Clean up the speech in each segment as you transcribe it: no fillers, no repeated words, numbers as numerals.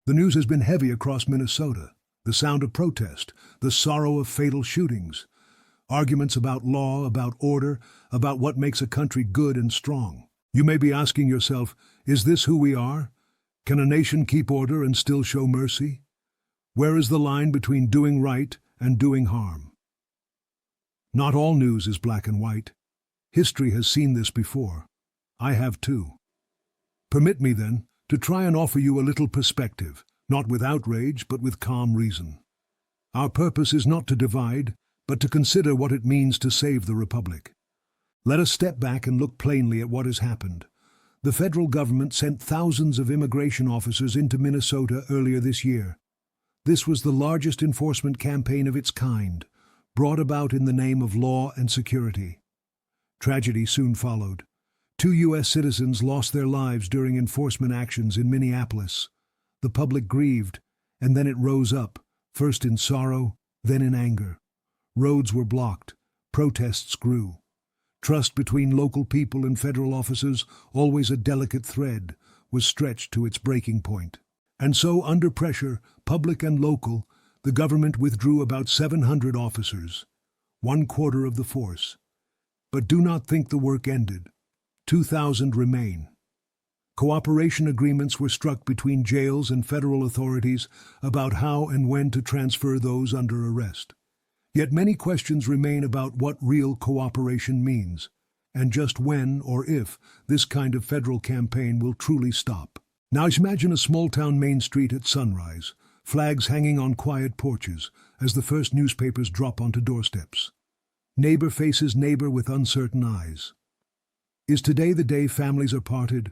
The news has been heavy across Minnesota. The sound of protest, the sorrow of fatal shootings, arguments about law, about order, about what makes a country good and strong. You may be asking yourself, is this who we are? Can a nation keep order and still show mercy? Where is the line between doing right and doing harm? Not all news is black and white. History has seen this before. I have too. Permit me, then, to try and offer you a little perspective, not with outrage, but with calm reason. Our purpose is not to divide, but to consider what it means to save the Republic. Let us step back and look plainly at what has happened. The federal government sent thousands of immigration officers into Minnesota earlier this year. This was the largest enforcement campaign of its kind, brought about in the name of law and security. Tragedy soon followed. 2 U.S. citizens lost their lives during enforcement actions in Minneapolis. The public grieved, and then it rose up, first in sorrow, then in anger. Roads were blocked. Protests grew. Trust between local people and federal officers, always a delicate thread, was stretched to its breaking point. And so, under pressure, public and local, the government withdrew about 700 officers, 1/4 of the force. But do not think the work ended. 2,000 remain. Cooperation agreements were struck between jails and federal authorities about how and when to transfer those under arrest. Yet many questions remain about what real cooperation means, and just when or if this kind of federal campaign will truly stop. Now imagine a small-town main street at sunrise, flags hanging on quiet porches as the first newspapers drop onto doorsteps. Neighbor faces neighbor with uncertain eyes. Is today the day families are parted,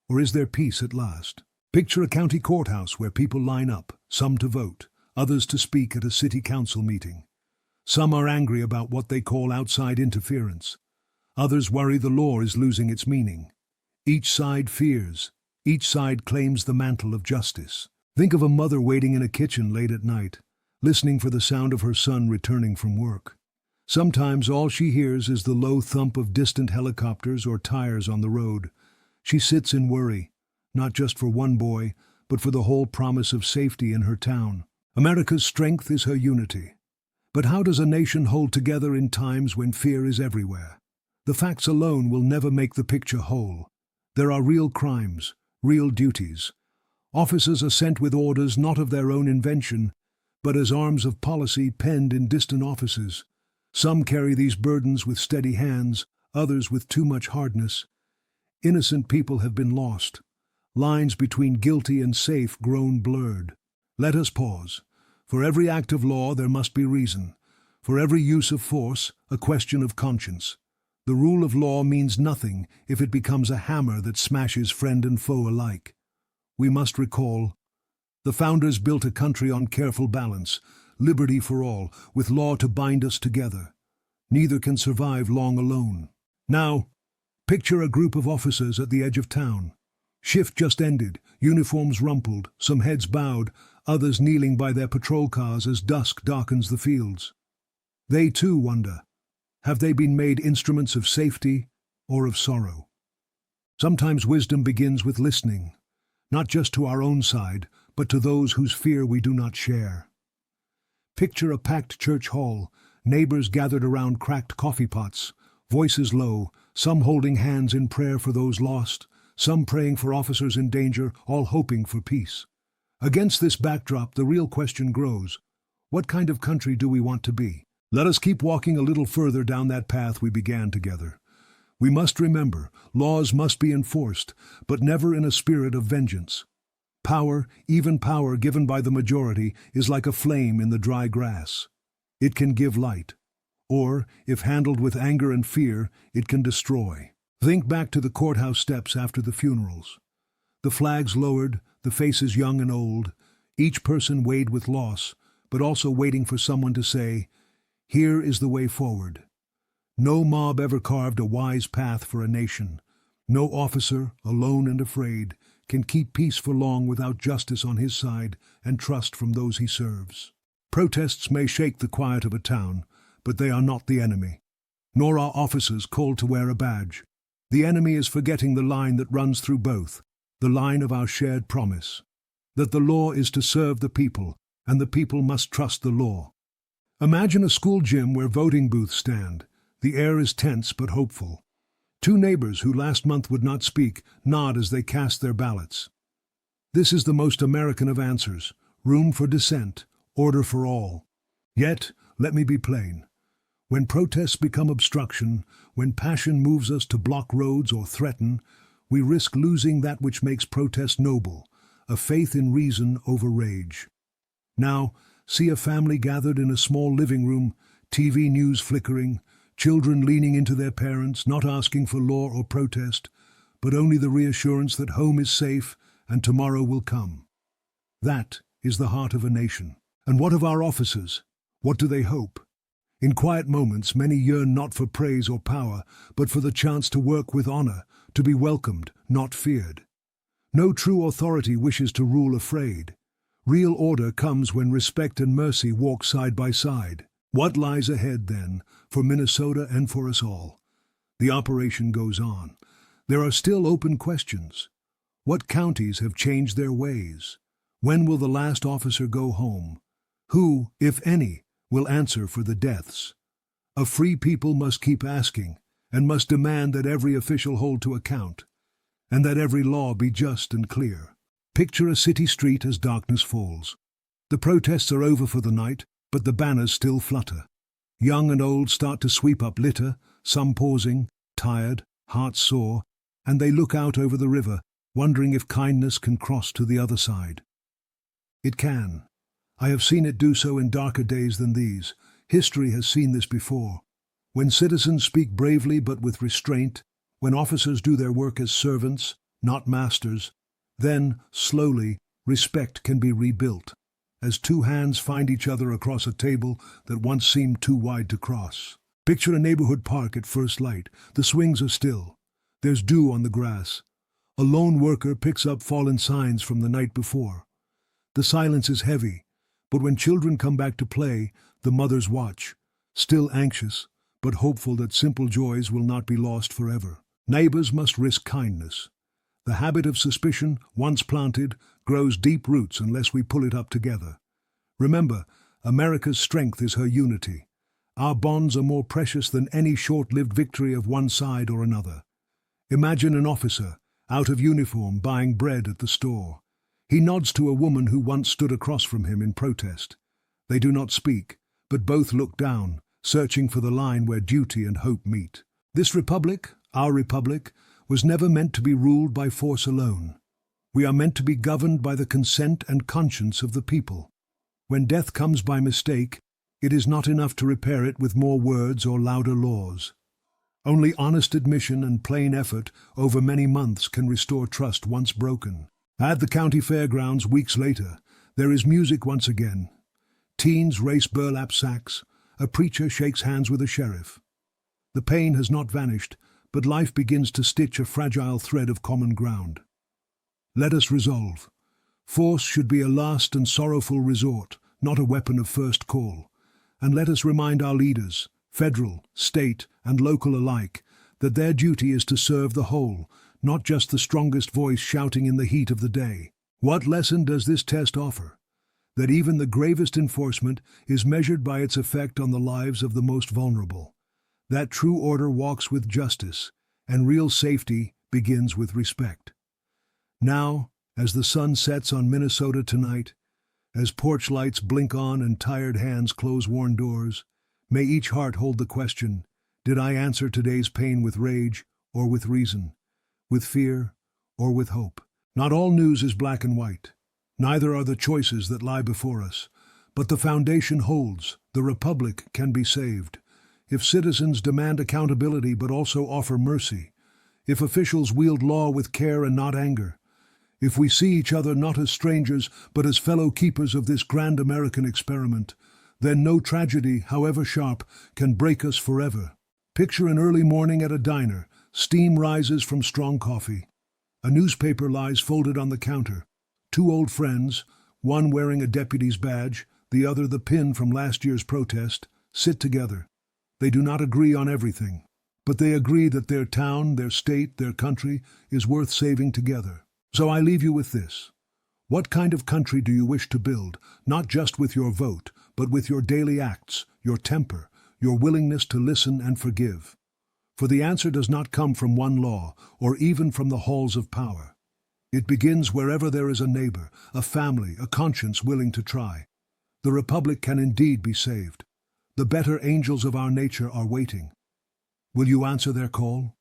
or is there peace at last? Picture a county courthouse where people line up, some to vote, others to speak at a city council meeting. Some are angry about what they call outside interference. Others worry the law is losing its meaning. Each side fears. Each side claims the mantle of justice. Think of a mother waiting in a kitchen late at night, listening for the sound of her son returning from work. Sometimes all she hears is the low thump of distant helicopters or tires on the road. She sits in worry, not just for one boy, but for the whole promise of safety in her town. America's strength is her unity. But how does a nation hold together in times when fear is everywhere? The facts alone will never make the picture whole. There are real crimes, real duties. Officers are sent with orders not of their own invention, but as arms of policy penned in distant offices. Some carry these burdens with steady hands, others with too much hardness. Innocent people have been lost. Lines between guilty and safe grown blurred. Let us pause. For every act of law there must be reason. For every use of force, a question of conscience. The rule of law means nothing if it becomes a hammer that smashes friend and foe alike. We must recall, the founders built a country on careful balance, liberty for all, with law to bind us together. Neither can survive long alone. Now, picture a group of officers at the edge of town. Shift just ended, uniforms rumpled, some heads bowed, others kneeling by their patrol cars as dusk darkens the fields. They too wonder, have they been made instruments of safety or of sorrow? Sometimes wisdom begins with listening, not just to our own side, but to those whose fear we do not share. Picture a packed church hall, neighbors gathered around cracked coffee pots, voices low, some holding hands in prayer for those lost, some praying for officers in danger, all hoping for peace. Against this backdrop, the real question grows, what kind of country do we want to be? Let us keep walking a little further down that path we began together. We must remember, laws must be enforced, but never in a spirit of vengeance. Power, even power given by the majority, is like a flame in the dry grass. It can give light, or, if handled with anger and fear, it can destroy. Think back to the courthouse steps after the funerals. The flags lowered, the faces young and old, each person weighed with loss, but also waiting for someone to say, "Here is the way forward." No mob ever carved a wise path for a nation. No officer, alone and afraid, can keep peace for long without justice on his side and trust from those he serves. Protests may shake the quiet of a town, but they are not the enemy. Nor are officers called to wear a badge. The enemy is forgetting the line that runs through both, the line of our shared promise. that the law is to serve the people, and the people must trust the law. Imagine a school gym where voting booths stand. The air is tense but hopeful. Two neighbors who last month would not speak nod as they cast their ballots. This is the most American of answers: room for dissent, order for all. Yet, let me be plain. When protests become obstruction, when passion moves us to block roads or threaten, we risk losing that which makes protest noble, a faith in reason over rage. Now, see a family gathered in a small living room, TV news flickering, children leaning into their parents, not asking for law or protest, but only the reassurance that home is safe and tomorrow will come. That is the heart of a nation. And what of our officers? What do they hope? In quiet moments, many yearn not for praise or power, but for the chance to work with honor, to be welcomed, not feared. No true authority wishes to rule afraid. Real order comes when respect and mercy walk side by side. What lies ahead, then, for Minnesota and for us all? The operation goes on. There are still open questions. What counties have changed their ways? When will the last officer go home? Who, if any, will answer for the deaths? A free people must keep asking, and must demand that every official hold to account, and that every law be just and clear. Picture a city street as darkness falls. The protests are over for the night, but the banners still flutter. Young and old start to sweep up litter, some pausing, tired, hearts sore, and they look out over the river, wondering if kindness can cross to the other side. It can. I have seen it do so in darker days than these. History has seen this before. When citizens speak bravely but with restraint, when officers do their work as servants, not masters, then, slowly, respect can be rebuilt, as two hands find each other across a table that once seemed too wide to cross. Picture a neighborhood park at first light. The swings are still. There's dew on the grass. A lone worker picks up fallen signs from the night before. The silence is heavy, but when children come back to play, the mothers watch, still anxious, but hopeful that simple joys will not be lost forever. Neighbors must risk kindness. The habit of suspicion, once planted, grows deep roots unless we pull it up together. Remember, America's strength is her unity. Our bonds are more precious than any short-lived victory of one side or another. Imagine an officer, out of uniform, buying bread at the store. He nods to a woman who once stood across from him in protest. They do not speak, but both look down, searching for the line where duty and hope meet. This republic, our republic, was never meant to be ruled by force alone. We are meant to be governed by the consent and conscience of the people. When death comes by mistake, it is not enough to repair it with more words or louder laws. Only honest admission and plain effort over many months can restore trust once broken. At the county fairgrounds weeks later, there is music once again. Teens race burlap sacks. A preacher shakes hands with a sheriff. The pain has not vanished, but life begins to stitch a fragile thread of common ground. Let us resolve. Force should be a last and sorrowful resort, not a weapon of first call. And let us remind our leaders, federal, state, and local alike, that their duty is to serve the whole, not just the strongest voice shouting in the heat of the day. What lesson does this test offer? That even the gravest enforcement is measured by its effect on the lives of the most vulnerable. That true order walks with justice, and real safety begins with respect. Now, as the sun sets on Minnesota tonight, as porch lights blink on and tired hands close worn doors, may each heart hold the question, did I answer today's pain with rage or with reason, with fear or with hope? Not all news is black and white. Neither are the choices that lie before us. But the foundation holds. The Republic can be saved. If citizens demand accountability but also offer mercy, if officials wield law with care and not anger, if we see each other not as strangers but as fellow keepers of this grand American experiment, then no tragedy, however sharp, can break us forever. Picture an early morning at a diner. Steam rises from strong coffee. A newspaper lies folded on the counter. Two old friends, one wearing a deputy's badge, the other the pin from last year's protest, sit together. They do not agree on everything, but they agree that their town, their state, their country is worth saving together. So I leave you with this. What kind of country do you wish to build, not just with your vote, but with your daily acts, your temper, your willingness to listen and forgive? For the answer does not come from one law, or even from the halls of power. It begins wherever there is a neighbor, a family, a conscience willing to try. The Republic can indeed be saved. The better angels of our nature are waiting. Will you answer their call?